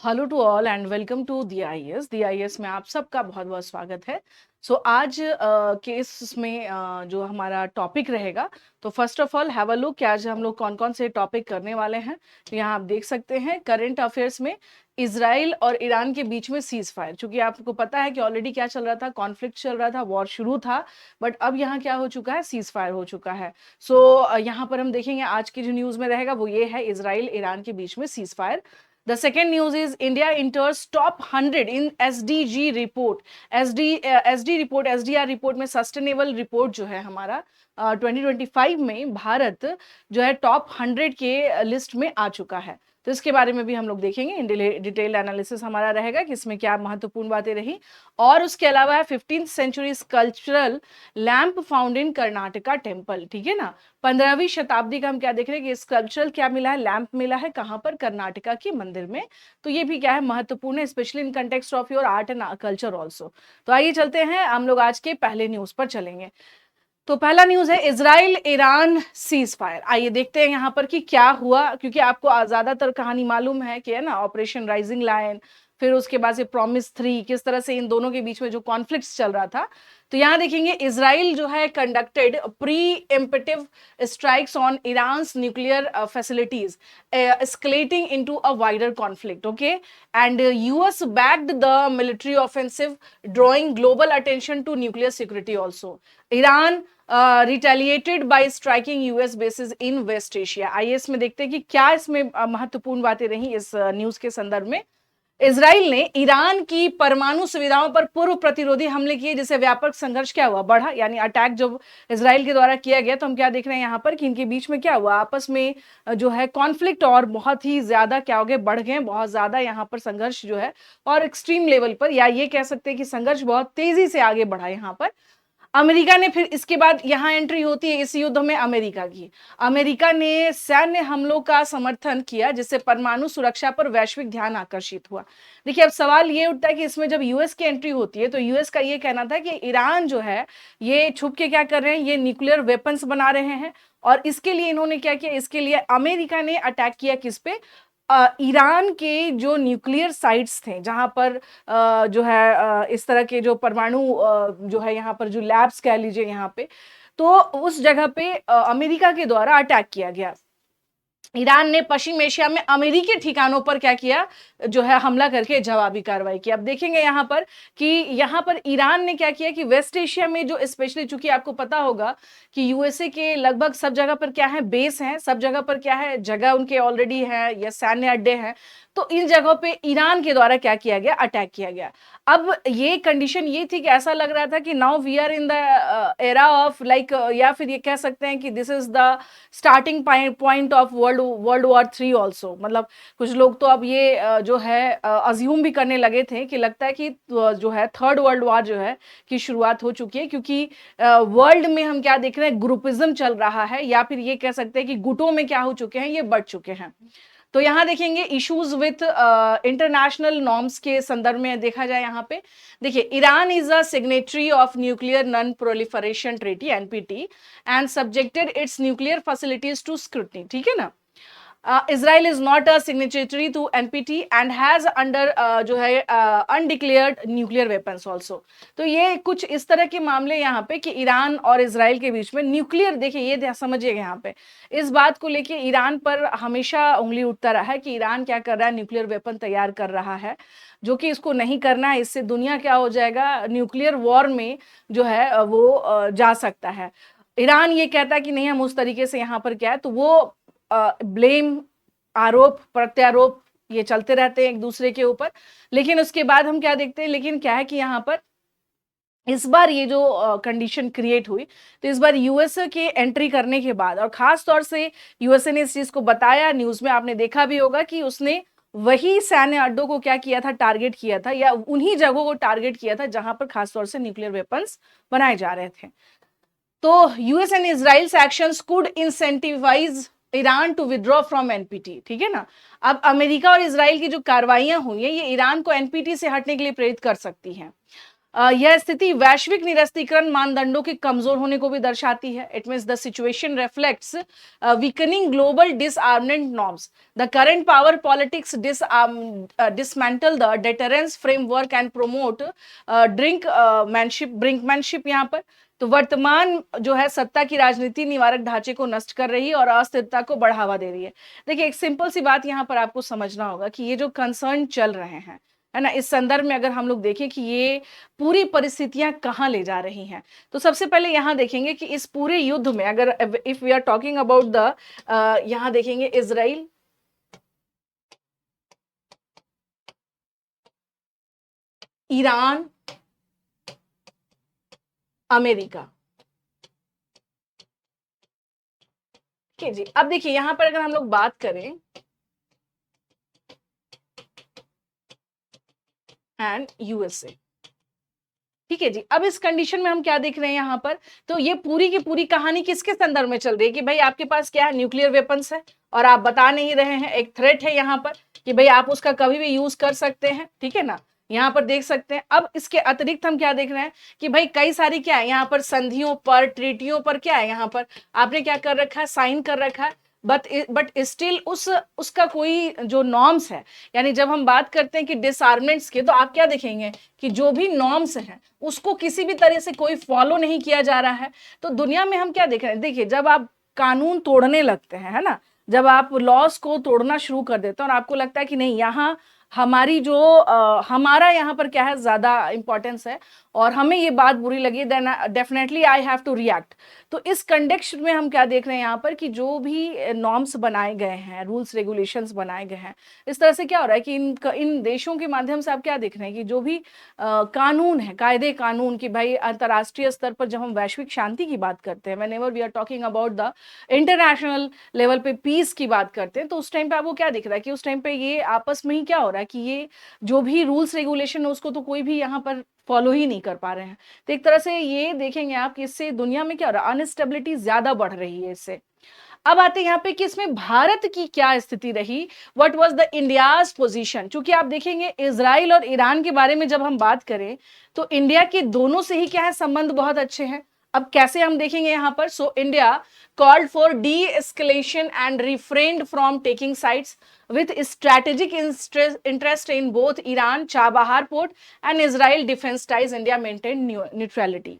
Hello to all and welcome to D I S में आप सबका बहुत बहुत स्वागत है। आज के इसमें जो हमारा टॉपिक रहेगा, तो first of all have a look कि आज हम लोग कौन कौन से टॉपिक करने वाले हैं। तो यहाँ आप देख सकते हैं करंट अफेयर्स में इसराइल और ईरान के बीच में सीज फायर। चूंकि आपको पता है कि ऑलरेडी क्या चल रहा था, कॉन्फ्लिक्ट चल रहा था, वॉर शुरू था, बट अब यहाँ क्या हो चुका है, सीज फायर हो चुका है। यहाँ पर हम देखेंगे आज की जो न्यूज में रहेगा वो ये है, इसराइल ईरान के बीच में cease fire. The second news is India enters top 100 in SDG report. SD report, SDR report में सस्टेनेबल रिपोर्ट जो है हमारा 2025 में भारत जो है टॉप 100 के लिस्ट में आ चुका है। तो इसके बारे में भी हम लोग देखेंगे, इन डिटेल एनालिसिस हमारा रहेगा कि इसमें क्या महत्वपूर्ण बातें रही। और उसके अलावा है 15th century cultural lamp found in Karnataka temple. ठीक है ना, 15वीं शताब्दी का हम क्या देख रहे हैं कि स्कल्पचरल क्या मिला है, लैंप मिला है, कहां पर, कर्नाटका के मंदिर में। तो ये भी क्या है, महत्वपूर्ण है, specially in context of your art and culture also. तो आइए चलते हैं, हम लोग आज के पहले न्यूज पर चलेंगे। तो पहला न्यूज है इजराइल ईरान सीज फायर। आइए देखते हैं यहाँ पर कि क्या हुआ, क्योंकि आपको ज्यादातर कहानी मालूम है कि है ना, ऑपरेशन राइजिंग लायन, फिर उसके बाद से प्रॉमिस 3, किस तरह से इन दोनों के बीच में जो कॉन्फ्लिक्ट्स चल रहा था। तो यहाँ देखेंगे इसराइल जो है conducted preemptive strikes on Iran nuclear facilities, escalating into a wider conflict. Okay, and US backed the military offensive, drawing global attention to nuclear security also. Iran retaliated by striking US bases in West Asia. आइए इसमें देखते हैं कि क्या इसमें महत्वपूर्ण बातें रही इस न्यूज के संदर्भ में। इसराइल ने ईरान की परमाणु सुविधाओं पर पूर्व प्रतिरोधी हमले किए, जिससे व्यापक संघर्ष क्या हुआ, बढ़ा। यानी अटैक जब इसराइल के द्वारा किया गया, तो हम क्या देख रहे हैं यहाँ पर कि इनके बीच में क्या हुआ, आपस में जो है कॉन्फ्लिक्ट और बहुत ही ज्यादा क्या हो गए, बढ़ गए, बहुत ज्यादा यहाँ पर संघर्ष जो है, और एक्सट्रीम लेवल पर, या ये कह सकते हैं कि संघर्ष बहुत तेजी से आगे बढ़ा यहाँ पर। अमेरिका ने फिर इसके बाद यहां एंट्री होती है इस युद्ध में अमेरिका की। अमेरिका ने सैन्य हमलों का समर्थन किया, जिससे परमाणु सुरक्षा पर वैश्विक ध्यान आकर्षित हुआ। देखिए, अब सवाल ये उठता है कि इसमें जब यूएस की एंट्री होती है, तो यूएस का ये कहना था कि ईरान जो है ये छुप के क्या कर रहे हैं, ये न्यूक्लियर वेपन्स बना रहे हैं। और इसके लिए इन्होंने क्या किया, इसके लिए अमेरिका ने अटैक किया किस पे, ईरान के जो न्यूक्लियर साइट्स थे, जहां पर जो है इस तरह के जो परमाणु जो है यहाँ पर जो लैब्स कह लीजिए यहाँ पे, तो उस जगह पे अमेरिका के द्वारा अटैक किया गया। ईरान ने पश्चिम एशिया में अमेरिकी ठिकानों पर क्या किया, जो है हमला करके जवाबी कार्रवाई की। अब देखेंगे यहाँ पर कि यहाँ पर ईरान ने क्या किया कि वेस्ट एशिया में जो, स्पेशली चूंकि आपको पता होगा कि यूएसए के लगभग सब जगह पर क्या है, बेस हैं, सब जगह पर क्या है, जगह उनके ऑलरेडी है या सैन्य अड्डे हैं। तो इन जगहों पे ईरान के द्वारा क्या किया गया, अटैक किया गया। अब ये कंडीशन ये थी कि ऐसा लग रहा था कि now we are in the era of like, या फिर ये कह सकते हैं कि this is the starting point of World War 3 also. मतलब कुछ लोग तो अब ये जो है अज्यूम भी करने लगे थे कि लगता है कि जो है थर्ड वर्ल्ड वॉर जो है की शुरुआत हो चुकी है, क्योंकि वर्ल्ड में हम क्या देख रहे हैं, ग्रुपिज्म चल रहा है, या फिर ये कह सकते हैं कि गुटों में क्या हो चुके हैं, ये बढ़ चुके हैं। तो यहां देखेंगे इश्यूज विथ इंटरनेशनल नॉर्म्स के संदर्भ में देखा जाए। यहाँ पे देखिए, Iran is a signatory of nuclear non proliferation treaty NPT and subjected its nuclear facilities to scrutiny. ठीक है ना, Israel is not a signatory to NPT and has under जो है undeclared nuclear weapons also। तो ये कुछ इस तरह के मामले यहाँ पे कि ईरान और इजराइल के बीच में न्यूक्लियर, देखिए ये समझिएगा यहाँ पे, इस बात को लेके ईरान पर हमेशा उंगली उठता रहा है कि ईरान क्या कर रहा है, न्यूक्लियर वेपन तैयार कर रहा है, जो कि इसको नहीं करना है। इससे दुनिया क्या हो जाएगा, न्यूक्लियर वॉर में जो है वो जा सकता है। ईरान ये कहता है कि नहीं, हम उस तरीके से यहाँ पर क्या है, तो वो ब्लेम, आरोप प्रत्यारोप ये चलते रहते हैं एक दूसरे के ऊपर। लेकिन उसके बाद हम क्या देखते हैं, लेकिन क्या है कि यहाँ पर इस बार ये जो कंडीशन क्रिएट हुई, तो इस बार यूएसए के एंट्री करने के बाद, और खास तौर से यूएसए ने इस चीज को बताया, न्यूज में आपने देखा भी होगा कि उसने वही सैन्य अड्डों को क्या किया था, टारगेट किया था, या उन्हीं जगहों को टारगेट किया था जहां पर खासतौर से न्यूक्लियर वेपन्स बनाए जा रहे थे। तो US and Israel's actions could incentivise Iran to withdraw from NPT. ठीक है ना, अब अमेरिका और इजराइल की जो कार्रवाइयां हुई है, ये ईरान को एनपीटी से हटने के लिए प्रेरित कर सकती हैं। यह स्थिति वैश्विक निरस्त्रीकरण मानदंडों के कमजोर होने को भी दर्शाती है. It means the situation reflects weakening global disarmament norms. The current power politics dismantle the deterrence framework and promote brinkmanship यहाँ पर. तो वर्तमान जो है सत्ता की राजनीति निवारक ढांचे को नष्ट कर रही है और अस्थिरता को बढ़ावा दे रही है. देखिए, एक सिंपल सी बात यहाँ पर आपको समझना होगा कि ये जो कंसर्न चल रहे हैं, है ना, इस संदर्भ में अगर हम लोग देखें कि ये पूरी परिस्थितियां कहाँ ले जा रही हैं, तो सबसे पहले यहाँ देखेंगे कि इस पूरे युद्ध में अगर if we are talking about the यहाँ देखेंगे इजराइल, ईरान, अमेरिका. ठीक है जी. अब देखिए यहां पर अगर हम लोग बात करें एंड यूएसए. ठीक है जी. अब इस कंडीशन में हम क्या देख रहे हैं यहाँ पर, तो ये पूरी की पूरी कहानी किसके संदर्भ में चल रही है कि भाई आपके पास क्या है, न्यूक्लियर वेपन्स है और आप बता नहीं रहे हैं, एक थ्रेट है यहाँ पर कि भाई आप उसका कभी भी यूज कर सकते हैं. ठीक है ना, यहाँ पर देख सकते हैं. अब इसके अतिरिक्त हम क्या देख रहे हैं कि भाई कई सारी क्या है यहाँ पर संधियों पर, ट्रीटियों पर क्या है यहाँ पर आपने क्या कर रखा है, साइन कर रखा है. बट स्टिल उसका कोई जो नॉर्म्स है, यानी जब हम बात करते हैं कि डिसआर्मेंट्स के, तो आप क्या देखेंगे कि जो भी नॉर्म्स हैं उसको किसी भी तरह से कोई फॉलो नहीं किया जा रहा है. तो दुनिया में हम क्या देख रहे हैं, देखिए जब आप कानून तोड़ने लगते हैं, है ना, जब आप लॉस को तोड़ना शुरू कर देते हैं और आपको लगता है कि नहीं यहाँ हमारी जो हमारा यहाँ पर क्या है ज्यादा इंपॉर्टेंस है और हमें ये बात बुरी लगी, then definitely I have to react. तो इस कंटेक्स्ट में हम क्या देख रहे हैं यहाँ पर कि जो भी नॉर्म्स बनाए गए हैं, रूल्स रेगुलेशंस बनाए गए हैं, इस तरह से क्या हो रहा है कि इन देशों के माध्यम से आप क्या देख रहे हैं कि जो भी कानून है, कायदे कानून की, भाई अंतर्राष्ट्रीय स्तर पर जब हम वैश्विक शांति की बात करते हैं, whenever we are talking about the international level पे पीस की बात करते हैं, तो उस टाइम पे आपको क्या दिख रहा है कि उस टाइम पे ये आपस में ही क्या हो रहा है कि ये जो भी रूल्स रेगुलेशन है उसको तो कोई भी यहाँ पर फॉलो ही नहीं कर पा रहे हैं. तो एक तरह से ये देखेंगे आप कि इससे दुनिया में क्या हो रहा है, अनस्टेबिलिटी ज्यादा बढ़ रही है इससे. अब आते हैं यहाँ पे कि इसमें भारत की क्या स्थिति रही, what was the India's position. क्योंकि आप देखेंगे इजराइल और ईरान के बारे में जब हम बात करें तो इंडिया के दोनों से ही क्या है संबंध बहुत अच्छे हैं. अब कैसे हम देखेंगे यहाँ पर, so India called for de escalation and refrained from taking sides with strategic interest in both Iran Chabahar port and Israel defense ties. India maintained neutrality.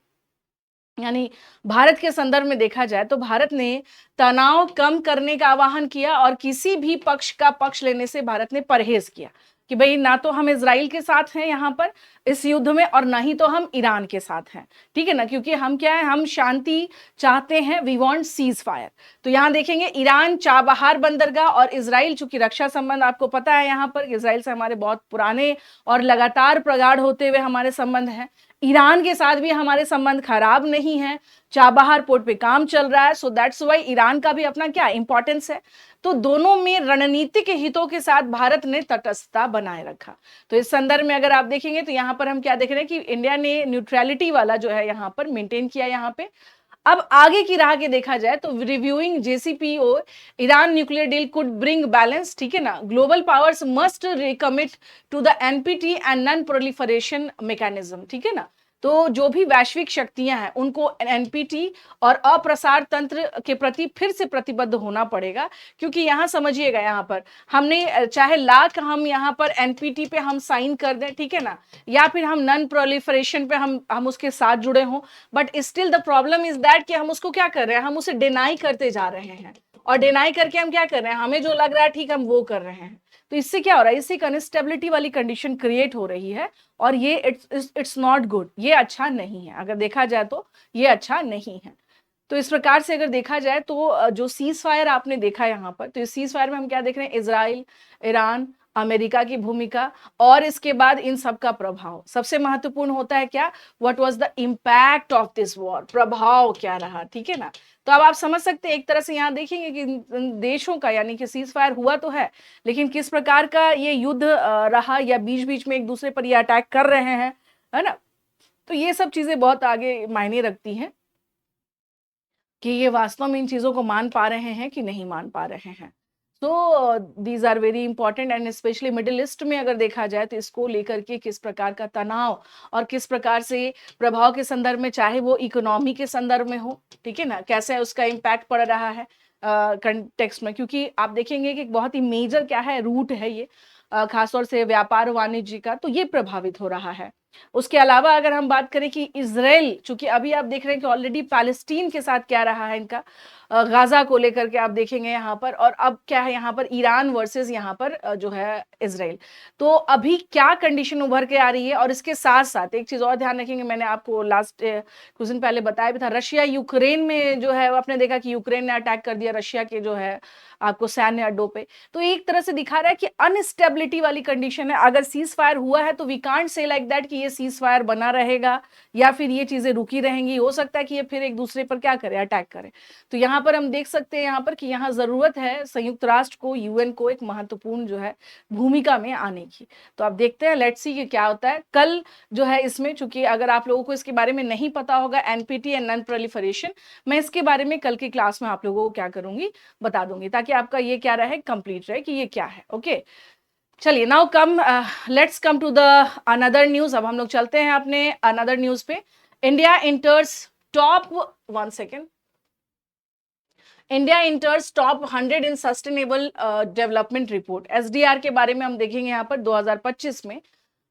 यानी भारत के संदर्भ में देखा जाए तो भारत ने तनाव कम करने का आह्वान किया और किसी भी पक्ष का पक्ष लेने से भारत ने परहेज किया कि भाई ना तो हम इजराइल के साथ हैं यहाँ पर इस युद्ध में और ना ही तो हम ईरान के साथ हैं. ठीक है ना, क्योंकि हम क्या है, हम शांति चाहते हैं, वी वांट सीज फायर. तो यहाँ देखेंगे ईरान चाबहार बंदरगाह और इजराइल, चूंकि रक्षा संबंध आपको पता है यहाँ पर इजराइल से हमारे बहुत पुराने और लगातार प्रगाढ़ होते हुए हमारे संबंध हैं. ईरान के साथ भी हमारे संबंध खराब नहीं है, चाबहार पोर्ट पे काम चल रहा है, सो दैट्स वाई ईरान का भी अपना क्या इंपॉर्टेंस है. तो दोनों में रणनीतिक हितों के साथ भारत ने तटस्थता बनाए रखा. तो इस संदर्भ में अगर आप देखेंगे तो यहाँ पर हम क्या देख रहे हैं कि इंडिया ने न्यूट्रलिटी वाला जो है यहाँ पर मेंटेन किया यहाँ पे. अब आगे की राह के देखा जाए तो reviewing JCPOA Iran nuclear deal could bring balance. ठीक है ना, global powers must recommit to the NPT and non proliferation mechanism. ठीक है ना, तो जो भी वैश्विक शक्तियां हैं उनको एनपीटी और अप्रसार तंत्र के प्रति फिर से प्रतिबद्ध होना पड़ेगा. क्योंकि यहाँ समझिएगा, यहाँ पर हमने चाहे लाख हम यहाँ पर एनपीटी पे हम साइन कर दें, ठीक है ना, या फिर हम नॉन प्रोलिफरेशन पे हम उसके साथ जुड़े हों, but still the problem is that कि हम उसको क्या कर रहे हैं, हम उसे डिनाई करते जा रहे हैं और डिनाई करके हम क्या कर रहे हैं, हमें जो लग रहा है ठीक हम वो कर रहे हैं. तो इससे क्या हो रहा है, इससे एक अनस्टेबिलिटी वाली कंडीशन क्रिएट हो रही है और ये इट्स नॉट गुड, ये अच्छा नहीं है. अगर देखा जाए तो ये अच्छा नहीं है. तो इस प्रकार से अगर देखा जाए तो जो सीज फायर आपने देखा यहाँ पर, तो इस सीज फायर में हम क्या देख रहे हैं, इजराइल, ईरान, अमेरिका की भूमिका और इसके बाद इन सब का प्रभाव. सबसे महत्वपूर्ण होता है क्या, what was the impact of this war, प्रभाव क्या रहा. ठीक है ना, तो अब आप समझ सकते हैं एक तरह से यहाँ देखेंगे कि देशों का, यानी कि सीज फायर हुआ तो है लेकिन किस प्रकार का ये युद्ध रहा, या बीच बीच में एक दूसरे पर ये अटैक कर रहे हैं, है ना. तो ये सब चीजें बहुत आगे मायने रखती हैं कि ये वास्तव में इन चीजों को मान पा रहे हैं कि नहीं मान पा रहे हैं. So these are very important and specially Middle East में अगर देखा जाए तो इसको लेकर के किस प्रकार का तनाव और किस प्रकार से प्रभाव के संदर्भ में, चाहे वो इकोनॉमी के संदर्भ में हो, ठीक है ना, कैसे उसका इम्पैक्ट पड़ रहा है कंटेक्स्ट में, क्योंकि आप देखेंगे कि बहुत ही मेजर क्या है, रूट है ये, खासतौर से व्यापार वाणिज्य का, तो ये प्रभावित हो रहा है। उसके अलावा अगर हम बात करें कि इजराइल, चूंकि अभी आप देख रहे हैं कि ऑलरेडी पैलेस्टीन के साथ क्या रहा है इनका, गाजा को लेकर के आप देखेंगे यहाँ पर, और अब क्या है यहाँ पर ईरान वर्सेस यहाँ पर जो है इजराइल। तो अभी क्या कंडीशन उभर के आ रही है, और इसके साथ साथ एक चीज और ध्यान रखेंगे, मैंने आपको लास्ट कुछ दिन पहले बताया भी था, रशिया यूक्रेन में जो है आपने देखा कि यूक्रेन ने अटैक कर दिया रशिया के जो है आपको सैन्य अड्डों पे। तो एक तरह से दिखा रहा है कि अनस्टेबिलिटी वाली कंडीशन है। अगर सीज फायर हुआ है तो we can't say like that कि ये सीज फायर बना रहेगा या फिर ये चीजें रुकी रहेंगी, हो सकता है कि ये फिर एक दूसरे पर क्या करे, अटैक करे। तो यहाँ पर हम देख सकते हैं यहाँ पर कि यहाँ जरूरत है संयुक्त राष्ट्र को, यूएन को एक महत्वपूर्ण जो है भूमिका में आने की। तो आप देखते हैं, लेट्स सी कि क्या होता है कल जो है इसमें, चूंकि अगर आप लोगों को इसके बारे में नहीं पता होगा, एनपीटी एंड नॉन प्रोलिफरेशन, मैं इसके बारे में कल की क्लास में आप लोगों को क्या करूंगी, बता दूंगी, ताकि आपका ये क्या रहे, कंप्लीट रहे कि ये क्या है। ओके, चलिए now come, let's come to the another news. अब हम लोग चलते हैं अपने अनदर न्यूज पे। India enters top, 1 second, India enters top 100 in sustainable development report, SDR के बारे में हम देखेंगे यहाँ पर। 2025 में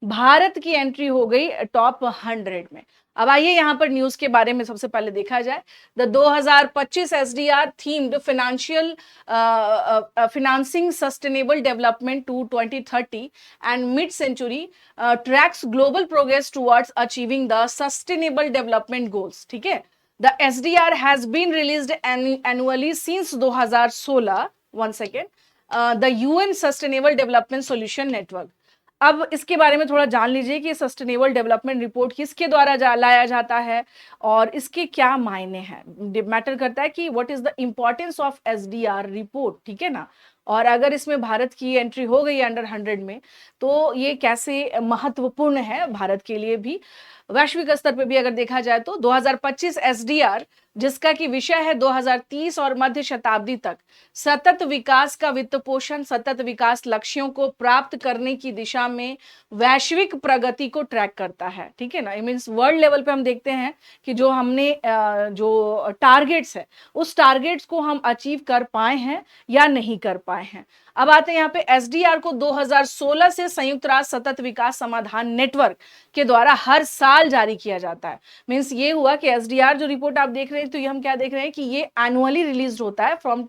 भारत की एंट्री हो गई टॉप 100 में। अब आइए यहाँ पर न्यूज के बारे में सबसे पहले देखा जाए। The 2025 SDR themed financing sustainable development to 2030 and mid century tracks global progress towards achieving the sustainable development goals. ठीक है, the SDR has been released annually since 2016. 1 second. The UN Sustainable Development Solution Network. अब इसके बारे में थोड़ा जान लीजिए कि सस्टेनेबल डेवलपमेंट रिपोर्ट किसके द्वारा लाया जाता है और इसके क्या मायने हैं। मैटर करता है कि what is the importance of SDR report, ठीक है ना, और अगर इसमें भारत की एंट्री हो गई अंडर 100 में तो ये कैसे महत्वपूर्ण है भारत के लिए भी, वैश्विक स्तर पर भी अगर देखा जाए तो। 2025 एसडीआर, जिसका कि विषय है 2030 और मध्य शताब्दी तक सतत विकास का वित्त पोषण, सतत विकास लक्ष्यों को प्राप्त करने की दिशा में वैश्विक प्रगति को ट्रैक करता है। ठीक है ना, मींस वर्ल्ड लेवल पे हम देखते हैं कि जो हमने जो टारगेट्स है उस टारगेट्स को हम अचीव कर पाए हैं या नहीं कर पाए हैं। अब आते हैं यहाँ पे एसडीआर को 2016 से संयुक्त राष्ट्र सतत विकास समाधान नेटवर्क के द्वारा हर साल जारी किया जाता है। मींस ये हुआ कि एसडीआर जो रिपोर्ट आप देख रहे हैं, तो ये हम क्या देख रहे हैं कि ये एनुअली रिलीज होता है from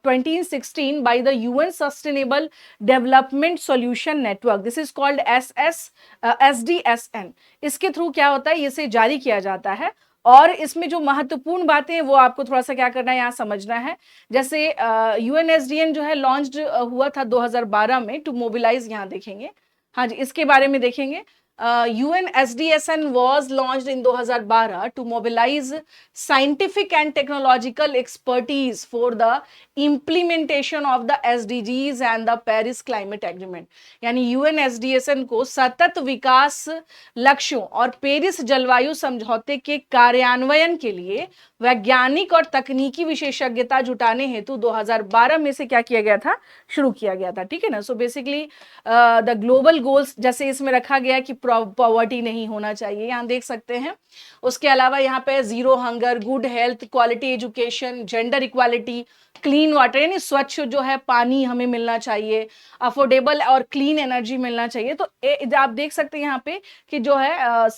2016 by the UN sustainable development solution network, this is called SDSN. इसके थ्रू क्या होता है, इसे जारी किया जाता है। और इसमें जो महत्वपूर्ण बातें हैं वो आपको थोड़ा सा क्या करना है, यहाँ समझना है। जैसे यूएनएसडीएन जो है लॉन्च्ड हुआ था 2012 में टू मोबिलाइज, यहाँ देखेंगे, हाँ जी, इसके बारे में देखेंगे। UNSDSN was launched in 2012 to mobilize scientific and technological expertise for the implementation of the SDGs and the Paris Climate Agreement। यानी UNSDSN को सतत विकास लक्ष्यों और पेरिस जलवायु समझौते के कार्यान्वयन के लिए वैज्ञानिक और तकनीकी विशेषज्ञता जुटाने हेतु 2012 में से क्या किया गया था, शुरू किया गया था। ठीक है ना, so basically the global goals, जैसे इसमें रखा गया कि पॉवर्टी नहीं होना चाहिए, यहाँ देख सकते हैं। उसके अलावा यहाँ पे zero hunger, good health, quality education, gender equality, clean water यानी स्वच्छ जो है पानी हमें मिलना चाहिए, अफोर्डेबल और क्लीन एनर्जी मिलना चाहिए। तो आप देख सकते हैं यहाँ पे कि जो है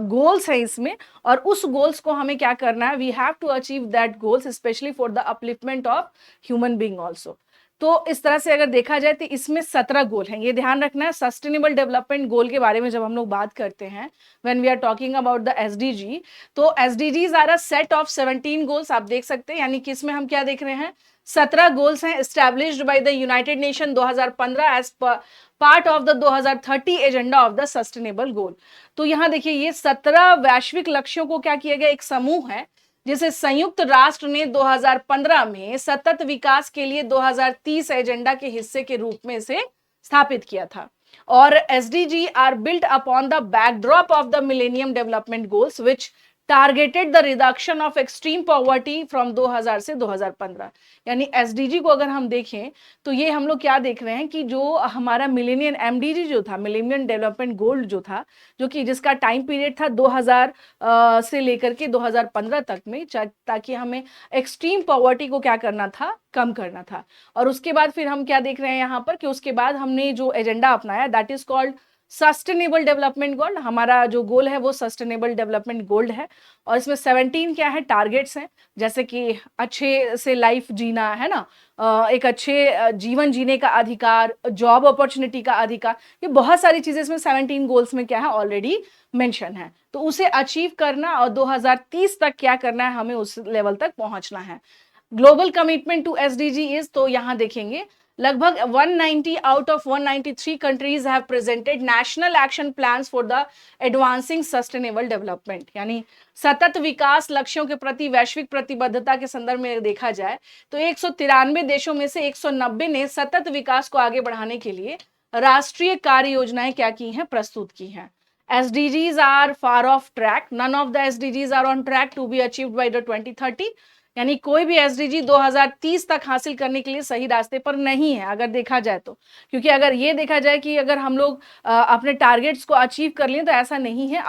गोल्स है इसमें, और उस गोल्स को हमें क्या करना है, we have to achieve that goals specially for the upliftment of human being also. तो इस तरह से अगर देखा जाए तो इसमें 17 गोल हैं, ये ध्यान रखना है। सस्टेनेबल डेवलपमेंट गोल के बारे में जब हम लोग बात करते हैं, when we are talking about the SDG, तो SDGs are a set of 17 goals, आप देख सकते हैं। यानी कि इसमें हम क्या देख रहे हैं, 17 गोल्स हैं established by the United Nation 2015 as part of the 2030 agenda of the sustainable goal. तो यहाँ देखिए ये 17 वैश्विक लक्ष्यों को क्या किया गया, एक समूह है जिसे संयुक्त राष्ट्र ने 2015 में सतत विकास के लिए 2030 एजेंडा के हिस्से के रूप में इसे स्थापित किया था। और SDG are built upon the backdrop of the millennium development goals which targeted the reduction of extreme poverty from 2000 से 2015। यानी एसडीजी को अगर हम देखें तो ये हम लोग क्या देख रहे हैं कि जो हमारा मिलेनियम एमडीजी जो था, मिलेनियम डेवलपमेंट गोल जो था, जो कि जिसका टाइम पीरियड था 2000 से लेकर के 2015 तक में, ताकि हमें एक्सट्रीम पॉवर्टी को क्या करना था, कम करना था। और उसके बाद फिर हम क्या देख रहे हैं यहाँ पर कि उसके बाद हमने जो एजेंडा अपनाया that is called sustainable development goal. हमारा जो गोल है वो सस्टेनेबल डेवलपमेंट गोल है, और इसमें 17 क्या है, टारगेट्स हैं, जैसे कि अच्छे से लाइफ जीना है ना, एक अच्छे जीवन जीने का अधिकार, जॉब अपॉर्चुनिटी का अधिकार, ये बहुत सारी चीजें इसमें 17 गोल्स में क्या है, ऑलरेडी मेंशन है। तो उसे अचीव करना और 2030 तक क्या करना है, हमें उस लेवल तक पहुंचना है। Global commitment to SDG is, तो यहां देखेंगे लगभग 190 out of 193 countries have presented national action plans for the advancing sustainable development. यानी सतत विकास लक्ष्यों के प्रति वैश्विक प्रतिबद्धता के संदर्भ में देखा जाए तो 193 देशों में से 190 ने सतत विकास को आगे बढ़ाने के लिए राष्ट्रीय कार्य योजनाएं क्या की हैं, प्रस्तुत की हैं। SDGs are far off track. None of the SDGs are on track to be achieved by the 2030। यानी कोई भी एसडीजी 2030 तक हासिल करने के लिए सही रास्ते पर नहीं है, अगर देखा जाए तो। क्योंकि अगर ये देखा जाए कि अगर हम लोग अपने टारगेट्स को अचीव कर लें तो ऐसा नहीं है,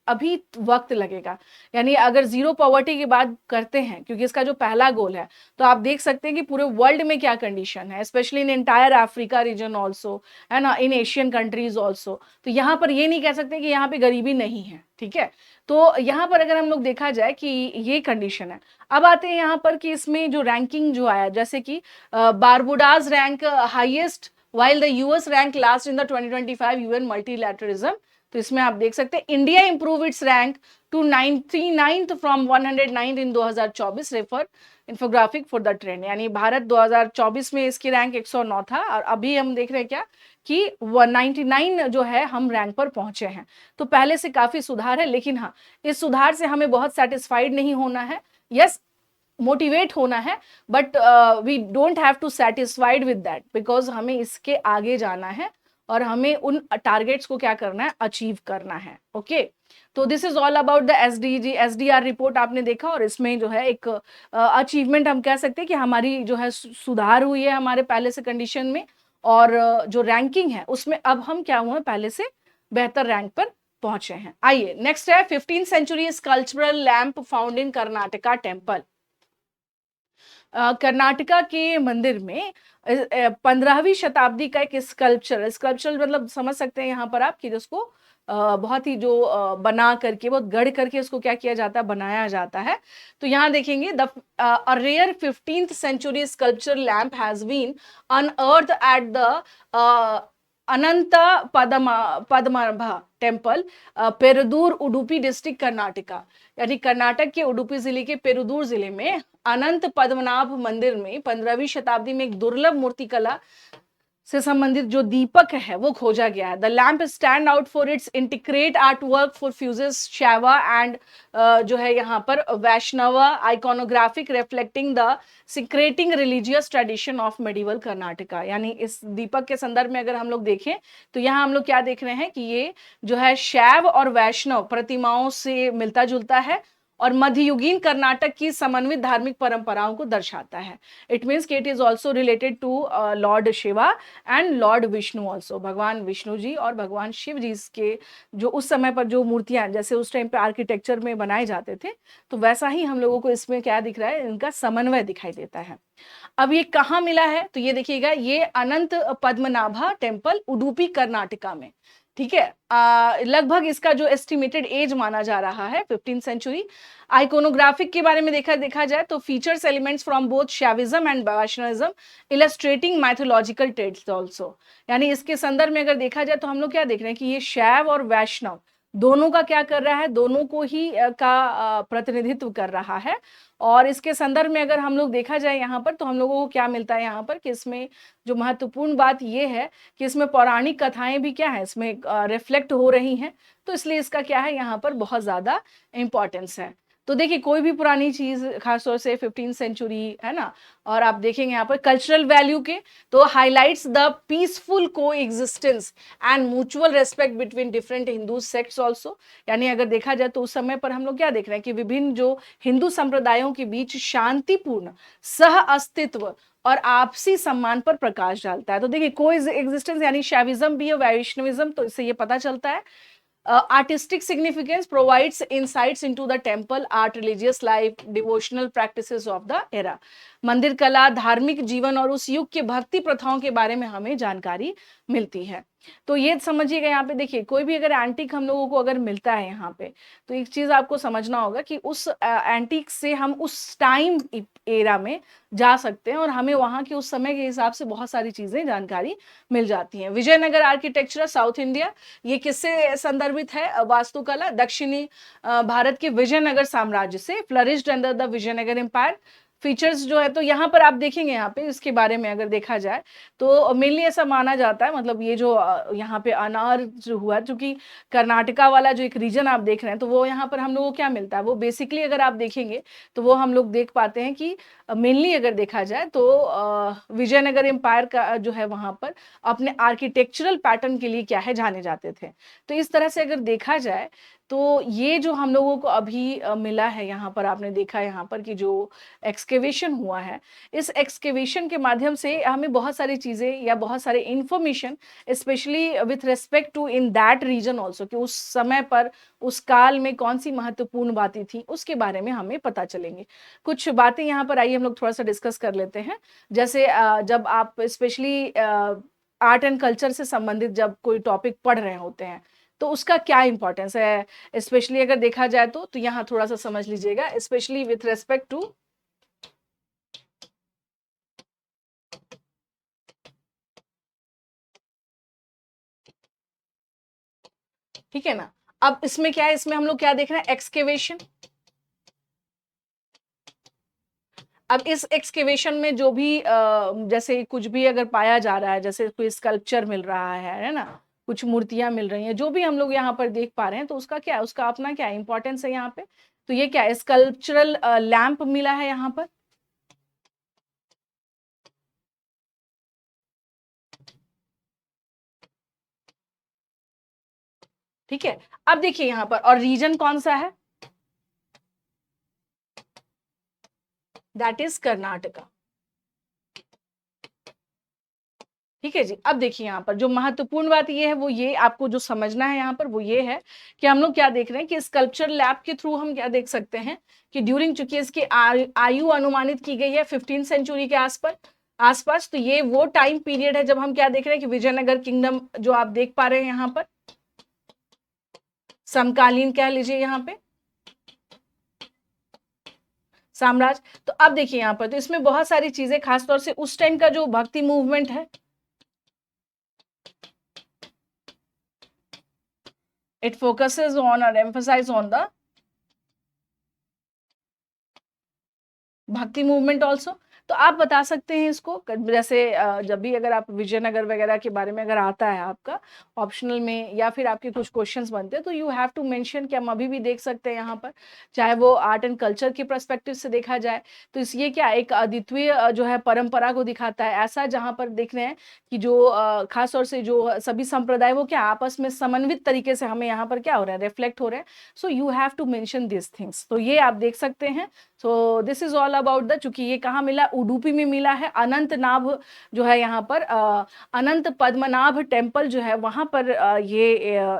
अभी वक्त लगेगा। यानी अगर जीरो पॉवर्टी की बात करते हैं, क्योंकि इसका जो पहला गोल है, तो आप देख सकते हैं कि पूरे वर्ल्ड में क्या कंडीशन है, specially in entire Africa reason also, है ना, इन एशियन कंट्रीज ऑल्सो। तो यहाँ पर ये नहीं कह सकते कि यहाँ पे गरीबी नहीं है, ठीक है। तो यहाँ पर अगर हम लोग देखा जाए कि ये कंडीशन है। अब आते हैं यहाँ पर कि इसमें जो रैंकिंग जो आया, जैसे कि Barbuda's rank highest while the US ranked last in the 2025 UN multilateralism। तो इसमें आप देख सकते हैं India improve it's rank to 99th from 109 in 2024। Refer infographic for the trend. यानी भारत 2024 में इसकी रैंक 109 था, और अभी हम देख रहे हैं क्या कि 199 जो है हम रैंक पर पहुंचे हैं। तो पहले से काफी सुधार है, लेकिन हाँ, इस सुधार से हमें बहुत सेटिस्फाइड नहीं होना है। यस, मोटिवेट होना है, but we don't have to satisfied with that, because हमें इसके आगे जाना है और हमें उन टारगेट्स को क्या करना है, अचीव करना है। ओके, तो this is all about the SDG SDR report आपने देखा, और इसमें जो है एक अचीवमेंट हम कह सकते हैं कि हमारी जो है सुधार हुई है हमारे पहले से कंडीशन में, और जो रैंकिंग है उसमें अब हम क्या हुए, पहले से बेहतर रैंक पर पहुंचे हैं। आइए नेक्स्ट है 15th century sculptural lamp found in Karnataka temple. Karnataka के मंदिर में 15वीं शताब्दी का एक स्कल्पचर मतलब समझ सकते हैं यहाँ पर आप कि जिसको बहुत ही जो बना करके, बहुत गढ़ करके उसको क्या किया जाता है, बनाया जाता है। तो यहाँ देखेंगे the rare 15th century sculpture lamp has been unearthed at the Anant Padmanabh temple Perdoor Udupi district Karnataka. यानी कर्नाटक के उडुपी जिले के पेरुदूर जिले में अनंत पद्मनाभ मंदिर में 15वीं शताब्दी में एक दुर्लभ मूर्तिकला से संबंधित जो दीपक है वो खोजा गया है। The lamp stand out for its integrate art work for fuses Shaiva and जो है यहाँ पर Vaishnava iconographic reflecting the syncretic religious tradition of medieval Karnataka. यानी इस दीपक के संदर्भ में अगर हम लोग देखें तो यहाँ हम लोग क्या देख रहे हैं कि ये जो है शैव और वैष्णव प्रतिमाओं से मिलता जुलता है और मध्ययुगीन कर्नाटक की समन्वित धार्मिक परंपराओं को दर्शाता है। इट मीन्स कि it is also related to Lord Shiva and Lord Vishnu also. भगवान विष्णु जी और भगवान शिव जी के जो उस समय पर जो मूर्तियां जैसे उस टाइम पे आर्किटेक्चर में बनाए जाते थे, तो वैसा ही हम लोगों को इसमें क्या दिख रहा है, इनका समन्वय दिखाई देता है। अब ये कहाँ मिला है, तो ये देखिएगा, ये अनंत पद्मनाभा टेम्पल उडुपी कर्नाटका में, ठीक है। लगभग इसका जो एस्टिमेटेड एज माना जा रहा है 15th सेंचुरी। आइकोनोग्राफिक के बारे में देखा जाए तो features elements from both Shaivism and Vaishnavism illustrating mythological tales also. यानी इसके संदर्भ में अगर देखा जाए तो हम लोग क्या देख रहे हैं कि ये शैव और वैष्णव दोनों का क्या कर रहा है, दोनों को ही का प्रतिनिधित्व कर रहा है। और इसके संदर्भ में अगर हम लोग देखा जाए यहाँ पर, तो हम लोगों को क्या मिलता है यहाँ पर कि इसमें जो महत्वपूर्ण बात ये है कि इसमें पौराणिक कथाएं भी क्या है, इसमें रिफ्लेक्ट हो रही हैं। तो इसलिए इसका क्या है यहाँ पर बहुत ज्यादा इंपॉर्टेंस है। तो देखिए कोई भी पुरानी चीज़ खासतौर से 15th सेंचुरी है ना, और आप देखेंगे यहाँ पर कल्चरल वैल्यू के, तो हाइलाइट्स द पीसफुल को existence and mutual respect between different Hindu sects also. यानी अगर देखा जाए तो उस समय पर हम लोग क्या देख रहे हैं कि विभिन्न जो हिंदू संप्रदायों के बीच शांतिपूर्ण सह अस्तित्व और आपसी सम्मान पर प्रकाश डालता है। तो देखिए को एग्जिस्टेंस यानी शैविज्म भी है, वैष्णविज्म, तो इससे ये पता चलता है। Artistic significance provides insights into the temple art, religious life, devotional practices of the era। मंदिर कला, धार्मिक जीवन और उस युग के भक्ति प्रथाओं के बारे में हमें जानकारी मिलती है। तो ये समझिएगा यहाँ पे, देखिए कोई भी अगर एंटीक हम लोगों को अगर मिलता है यहाँ पे, तो एक चीज आपको समझना होगा कि उस एंटीक से हम उस टाइम एरा में जा सकते हैं और हमें वहाँ के उस समय के हिसाब से बहुत सारी चीजें जानकारी मिल जाती हैं। विजयनगर आर्किटेक्चर साउथ इंडिया, ये किससे संदर्भित है? वास्तुकला दक्षिणी भारत के विजयनगर साम्राज्य से, flourished under the Vijayanagar empire. Features जो है, तो यहाँ पर आप देखेंगे, यहाँ पे इसके बारे में अगर देखा जाए तो मेनली ऐसा माना जाता है, मतलब ये जो यहाँ पे अनार जो हुआ, क्योंकि कर्नाटका वाला जो एक रीजन आप देख रहे हैं, तो वो यहाँ पर हम लोगों को क्या मिलता है, वो बेसिकली अगर आप देखेंगे तो वो हम लोग देख पाते हैं कि मेनली अगर देखा जाए तो विजयनगर एम्पायर का जो है वहाँ पर अपने आर्किटेक्चरल पैटर्न के लिए क्या है जाने जाते थे। तो इस तरह से अगर देखा जाए तो ये जो हम लोगों को अभी मिला है, यहाँ पर आपने देखा है यहाँ पर कि जो एक्सकेवेशन हुआ है, इस एक्सकेवेशन के माध्यम से हमें बहुत सारी चीज़ें या बहुत सारे information, specially with respect to in that region also, कि उस समय पर उस काल में कौन सी महत्वपूर्ण बातें थी उसके बारे में हमें पता चलेंगे। कुछ बातें यहाँ पर आइए हम लोग थोड़ा सा डिस्कस कर लेते हैं। जैसे जब आप स्पेशली आर्ट एंड कल्चर से संबंधित जब कोई टॉपिक पढ़ रहे होते हैं तो उसका क्या इंपॉर्टेंस है, स्पेशली अगर देखा जाए तो यहाँ थोड़ा सा समझ लीजिएगा, स्पेशली विथ रेस्पेक्ट टू, ठीक है ना। अब इसमें क्या है, इसमें हम लोग क्या देख रहे हैं, एक्सकेवेशन। अब इस एक्सकेवेशन में जो भी जैसे कुछ भी अगर पाया जा रहा है, जैसे कोई स्कल्पचर मिल रहा है ना, कुछ मूर्तियां मिल रही हैं, जो भी हम लोग यहाँ पर देख पा रहे हैं, तो उसका क्या है, उसका अपना क्या इंपॉर्टेंस है यहाँ पे। तो ये क्या है, स्कल्पचरल लैंप मिला है यहाँ पर, ठीक है। अब देखिए यहाँ पर, और रीजन कौन सा है, दैट इज कर्नाटका, ठीक है जी। अब देखिए यहाँ पर जो महत्वपूर्ण बात ये है, वो ये आपको जो समझना है यहाँ पर, वो ये है कि हम लोग क्या देख रहे हैं कि स्कल्पचर लैब के थ्रू हम क्या देख सकते हैं कि ड्यूरिंग, चूंकि इसकी आयु अनुमानित की गई है 15 सेंचुरी के आसपास, तो ये वो टाइम पीरियड है जब हम क्या देख रहे हैं कि विजयनगर किंगडम जो आप देख पा रहे हैं यहाँ पर, समकालीन कह लीजिए यहाँ पे साम्राज्य। तो अब देखिए यहाँ पर, तो इसमें बहुत सारी चीजें, खासतौर से उस टाइम का जो भक्ति मूवमेंट है, it focuses on or emphasize on the भक्ति मूवमेंट ऑल्सो। तो आप बता सकते हैं इसको, जैसे जब भी अगर आप विजयनगर वगैरह के बारे में अगर आता है आपका ऑप्शनल में, या फिर आपके कुछ क्वेश्चंस बनते हैं, तो यू हैव टू मेंशन कि हम अभी भी देख सकते हैं यहाँ पर, चाहे वो आर्ट एंड कल्चर के पर्सपेक्टिव से देखा जाए, तो ये क्या एक अद्वितीय जो है परंपरा को दिखाता है, ऐसा जहाँ पर देख रहे हैं कि जो खासतौर से जो सभी संप्रदाय वो क्या आपस में समन्वित तरीके से हमें यहाँ पर क्या हो रहा है, रिफ्लेक्ट हो रहे हैं। So you have to mention this things, तो ये आप देख सकते हैं। So this is all about the, चूंकि ये कहाँ मिला, उडुपी में मिला है, अनंतनाभ जो है यहाँ पर अनंत पद्मनाभ टेम्पल जो है वहां पर ये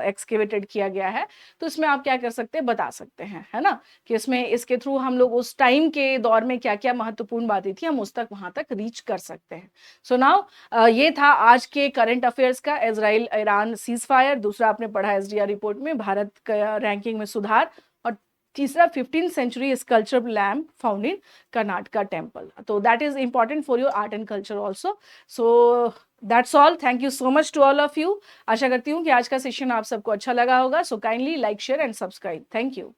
एक्सकेवेटेड किया गया है। तो इसमें आप क्या कर सकते हैं, बता सकते हैं, है ना, कि इसमें इसके थ्रू हम लोग उस टाइम के दौर में क्या क्या महत्वपूर्ण बातें थी हम उस तक वहां तक रीच कर सकते हैं। सो नाउ ये था आज के करंट अफेयर्स का, इजराइल ईरान सीज फायर, दूसरा आपने पढ़ा एसडीआर रिपोर्ट में भारत का रैंकिंग में सुधार, और तीसरा 15th century sculpture lamp found in Karnataka temple. तो that is important for your art and culture also. So that's all, thank you so much to all of you. आशा करती हूँ कि आज का सेशन आप सबको अच्छा लगा होगा। So kindly like, share and subscribe. Thank you.